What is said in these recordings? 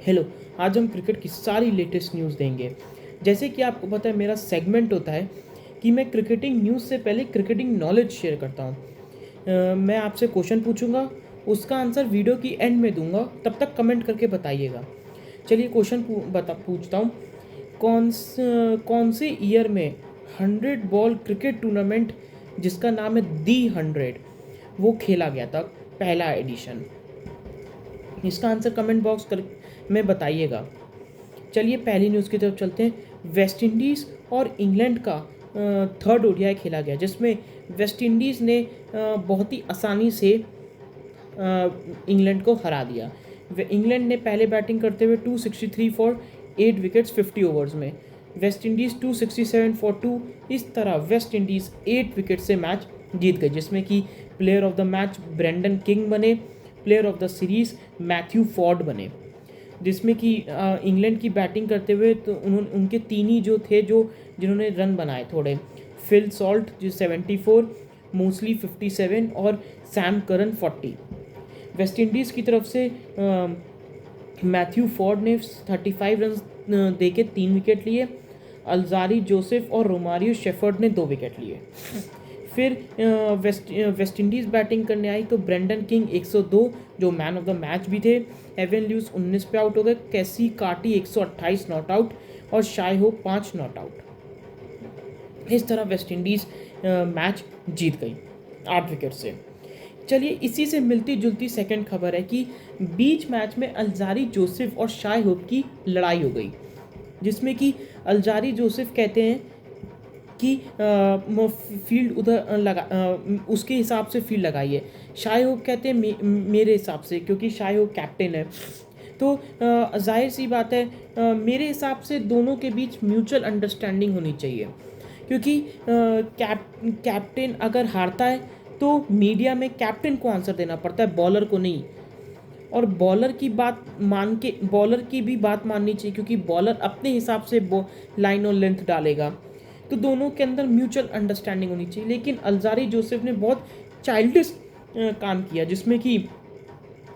Hello. आज हम cricket की सारी लेटेस्ट न्यूज़ देंगे। जैसे कि आपको पता है मेरा सेगमेंट होता है कि मैं क्रिकेटिंग न्यूज़ से पहले क्रिकेटिंग नॉलेज शेयर करता हूँ। मैं आपसे क्वेश्चन पूछूंगा, उसका आंसर वीडियो की एंड में दूंगा, तब तक कमेंट करके बताइएगा। चलिए क्वेश्चन पूछता हूँ। कौन से ईयर में 100 बॉल क्रिकेट टूर्नामेंट जिसका नाम है दी 100 वो खेला गया था, पहला एडिशन? इसका आंसर कमेंट बॉक्स में बताइएगा। चलिए पहली न्यूज़ की तरफ चलते हैं। वेस्ट इंडीज़ और इंग्लैंड का थर्ड ओडीआई खेला गया, जिसमें वेस्ट इंडीज़ ने बहुत ही आसानी से इंग्लैंड को हरा दिया। इंग्लैंड ने पहले बैटिंग करते हुए 263 फॉर 8 विकेट्स 50 ओवर्स में, वेस्ट इंडीज़ 267 फॉर 2। इस तरह वेस्ट इंडीज़ 8 विकेट से मैच जीत गई, जिसमें कि player of the match Brendon King बने, player of the series Matthew Forde बने। जिसमें कि इंग्लैंड की बैटिंग करते हुए तो उनके तीन ही जो थे जिन्होंने रन बनाए थोड़े, फिल सॉल्ट जो 74, मोस्टली 57 और सैम करन 40। वेस्ट इंडीज़ की तरफ से मैथ्यू फॉर्ड ने 35 रन दे के 3 विकेट लिए। अल्जारी जोसेफ और रोमारियो शेफर्ड ने 2 विकेट लिए। फिर वेस्ट इंडीज़ बैटिंग करने आई तो ब्रेंडन किंग 102 जो मैन ऑफ द मैच भी थे। एवन ल्यूस 19 पे आउट हो गए। कैसी कार्टी 128 नॉट आउट और शाय होप 5 नॉट आउट। इस तरह वेस्ट इंडीज़ मैच जीत गई 8 विकेट से। चलिए इसी से मिलती जुलती सेकंड खबर है कि बीच मैच में अल्जारी जोसेफ और शाय होप की लड़ाई हो गई, जिसमें कि अल्जारी जोसेफ कहते हैं कि फील्ड उधर उसके हिसाब से फील्ड लगाइए। शाय होप कहते हैं मेरे हिसाब से, क्योंकि शाय होप कैप्टन है। तो जाहिर सी बात है, मेरे हिसाब से दोनों के बीच म्यूचुअल अंडरस्टैंडिंग होनी चाहिए, क्योंकि कैप्टन अगर हारता है तो मीडिया में कैप्टन को आंसर देना पड़ता है, बॉलर को नहीं। और बॉलर की भी बात माननी चाहिए, क्योंकि बॉलर अपने हिसाब से लाइन और लेंथ डालेगा। तो दोनों के अंदर म्यूचुअल अंडरस्टैंडिंग होनी चाहिए। लेकिन अल्जारी जोसेफ ने बहुत चाइल्डिश काम किया, जिसमें कि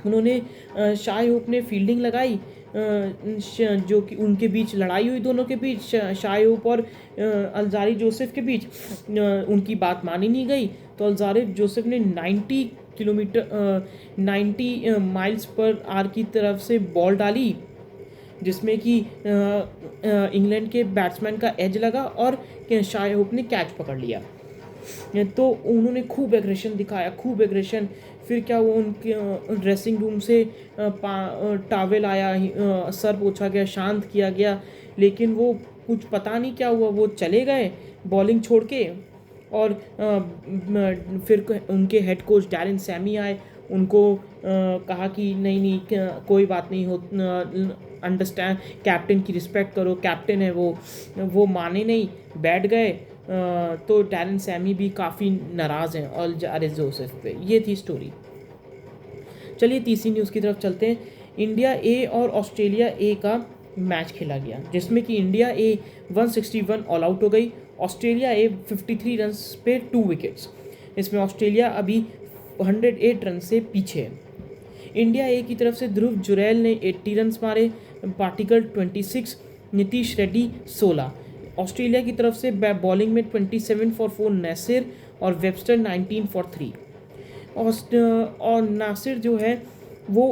उन्होंने शाय होप ने फील्डिंग लगाई, जो कि उनके बीच लड़ाई हुई, दोनों के बीच, शाय होप और अल्जारी जोसेफ के बीच। उनकी बात मानी नहीं गई तो अल्जारी जोसेफ ने 90 माइल्स पर आवर की तरफ से बॉल डाली, जिसमें कि इंग्लैंड के बैट्समैन का एज लगा और शाय होप ने कैच पकड़ लिया। तो उन्होंने खूब एग्रेशन दिखाया, खूब एग्रेशन। फिर क्या हुआ, उनके ड्रेसिंग रूम से टावेल आया, सर पोछा गया, शांत किया गया। लेकिन वो कुछ पता नहीं क्या हुआ, वो चले गए बॉलिंग छोड़ के। और फिर उनके हेड कोच डैरेन सैमी आए, उनको कहा कि नहीं कोई बात नहीं हो, अंडरस्टैंड, कैप्टन की रिस्पेक्ट करो, कैप्टन है वो माने नहीं, बैठ गए। तो डैरेन सैमी भी काफ़ी नाराज़ हैं अल्जारी जोसेफ पे। ये थी स्टोरी। चलिए तीसरी न्यूज़ की तरफ चलते हैं। इंडिया ए और ऑस्ट्रेलिया ए का मैच खेला गया, जिसमें कि इंडिया ए 161 ऑल आउट हो गई, ऑस्ट्रेलिया ए 53 रन पे 2 विकेट्स। इसमें ऑस्ट्रेलिया अभी 108 रन से पीछे है। इंडिया ए की तरफ से ध्रुव जुरैल ने 80 रन मारे, पार्टिकल 26, नीतीश रेड्डी 16। ऑस्ट्रेलिया की तरफ से बॉलिंग में 27 फॉर 4 नासिर और वेबस्टर 19 फॉर 3। और नासिर जो है वो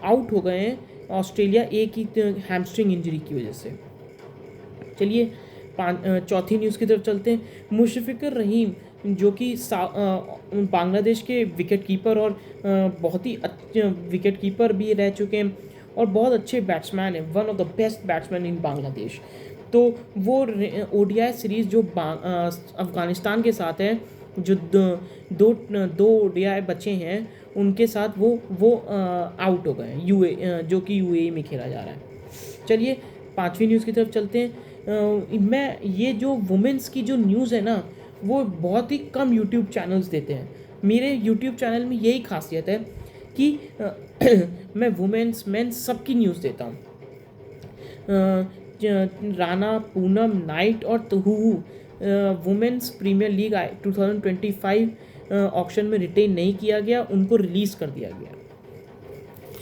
आउट हो गए हैं ऑस्ट्रेलिया ए की हैमस्ट्रिंग इंजरी की वजह से। चलिए चौथी न्यूज़ की तरफ चलते हैं। मुशफ़िकुर रहीम जो कि बांग्लादेश के विकेट कीपर और बहुत ही अच्छे विकेट कीपर भी रह चुके हैं और बहुत अच्छे बैट्समैन हैं, one of the best batsman इन बांग्लादेश। तो वो ओडीआई सीरीज़ जो अफ़गानिस्तान के साथ है, जो दो ओडीआई बचे हैं, उनके साथ वो आउट हो गए हैं, जो कि यूएई में खेला जा रहा है। चलिए पांचवी न्यूज़ की तरफ चलते हैं। मैं ये जो वुमेंस की जो न्यूज़ है ना, वो बहुत ही कम यूट्यूब चैनल्स देते हैं। मेरे यूट्यूब चैनल में यही खासियत है कि मैं वुमेंस मेंस सबकी न्यूज़ देता हूँ। राना, पूनम, नाइट और तहूहू वुमेंस प्रीमियर लीग 2025 ऑक्शन में रिटेन नहीं किया गया, उनको रिलीज़ कर दिया गया।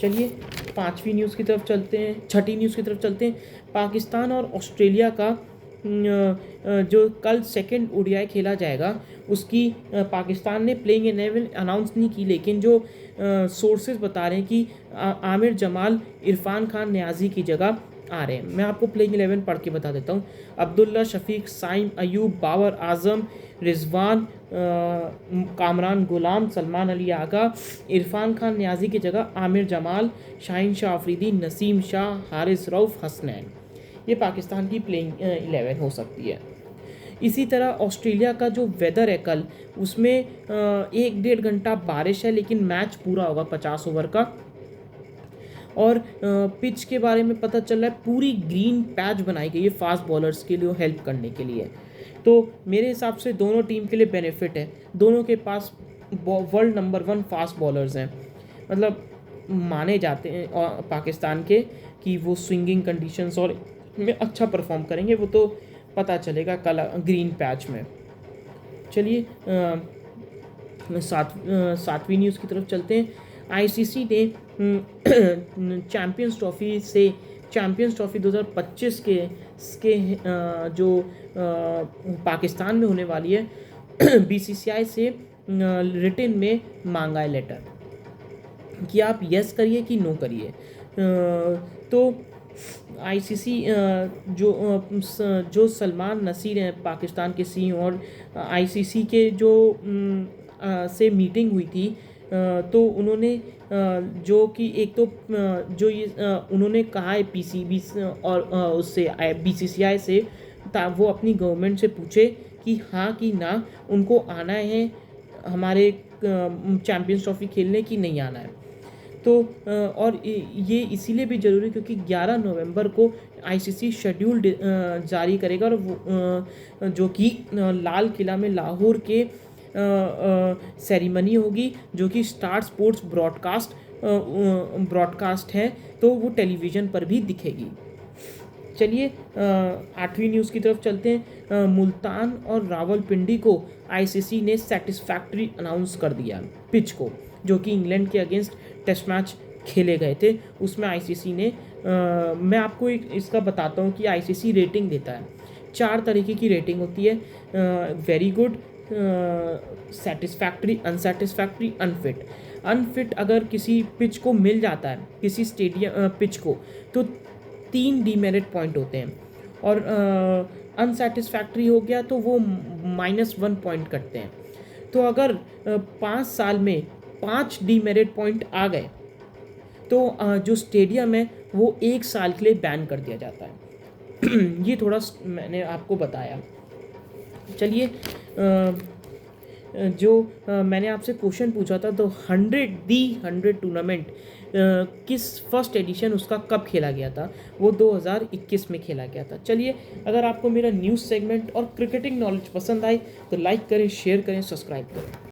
चलिए पाँचवीं न्यूज़ की तरफ चलते हैं, छठी न्यूज़ की तरफ चलते हैं। पाकिस्तान और ऑस्ट्रेलिया का जो कल सेकंड ओडीआई खेला जाएगा उसकी पाकिस्तान ने प्लेइंग 11 अनाउंस नहीं की, लेकिन जो सोर्सेज बता रहे हैं कि आमिर जमाल, इरफान खान नियाजी की जगह आ रहे हैं। मैं आपको प्लेइंग 11 पढ़ के बता देता हूँ। अब्दुल्ला शफीक, साइम अयूब, बाबर आजम, रिजवान, कामरान गुलाम, सलमान अली आगा, इरफान खान नियाजी की जगह आमिर जमाल, शाहीन शाह अफरीदी, नसीम शाह, हारिस रऊफ़, हसनैन। ये पाकिस्तान की प्लेइंग 11 हो सकती है। इसी तरह ऑस्ट्रेलिया का जो वेदर है कल, उसमें 1-1.5 घंटा बारिश है, लेकिन मैच पूरा होगा 50 ओवर का। और पिच के बारे में पता चल रहा है पूरी ग्रीन पैच बनाई गई है फास्ट बॉलर्स के लिए हेल्प करने के लिए। तो मेरे हिसाब से दोनों टीम के लिए बेनिफिट है। दोनों के पास वर्ल्ड नंबर 1 फास्ट बॉलर्स हैं, मतलब माने जाते हैं पाकिस्तान के कि वो स्विंगिंग कंडीशंस और में अच्छा परफॉर्म करेंगे। वो तो पता चलेगा कल ग्रीन पैच में। चलिए सातवीं न्यूज़ की तरफ चलते हैं। आईसीसी ने चैम्पियंस ट्रॉफी 2025 के जो पाकिस्तान में होने वाली है बीसीसीआई से रिटन में मांगा है लेटर कि आप यस करिए कि नो करिए। तो आईसीसी जो सलमान नसीर हैं पाकिस्तान के सीईओ, और आईसीसी के जो से मीटिंग हुई थी, तो उन्होंने जो कि एक तो जो ये उन्होंने कहा है पीसीबी और उससे बीसीसीआई से, वो अपनी गवर्नमेंट से पूछे कि हाँ कि ना उनको आना है हमारे चैम्पियंस ट्रॉफी खेलने की नहीं आना है। तो और ये इसीलिए भी ज़रूरी क्योंकि 11 नवंबर को आईसीसी शेड्यूल जारी करेगा, और वो जो कि लाल किला में लाहौर के सेरेमनी होगी, जो कि स्टार स्पोर्ट्स ब्रॉडकास्ट है, तो वो टेलीविज़न पर भी दिखेगी। चलिए 8वीं न्यूज़ की तरफ चलते हैं। मुल्तान और रावलपिंडी को आईसीसी ने सेटिस्फैक्ट्री अनाउंस कर दिया पिच को, जो कि इंग्लैंड के अगेंस्ट टेस्ट मैच खेले गए थे। उसमें आईसीसी ने मैं आपको इसका बताता हूँ कि आईसीसी रेटिंग देता है। 4 तरीके की रेटिंग होती है, very good, satisfactory, unsatisfactory, unfit अगर किसी पिच को मिल जाता है, किसी स्टेडियम पिच को, तो 3 डीमेरिट पॉइंट होते हैं, और अनसेटिस्फैक्ट्री हो गया तो वो -1 पॉइंट कटते हैं। तो अगर 5 साल में 5 डीमेरिट पॉइंट आ गए तो जो स्टेडियम है वो 1 साल के लिए बैन कर दिया जाता है। ये थोड़ा मैंने आपको बताया। चलिए जो मैंने आपसे क्वेश्चन पूछा था, तो 100 टूर्नामेंट किस फर्स्ट एडिशन उसका कब खेला गया था, वो 2021 में खेला गया था। चलिए, अगर आपको मेरा न्यूज़ सेगमेंट और क्रिकेटिंग नॉलेज पसंद आई तो लाइक करें, शेयर करें, सब्सक्राइब करें।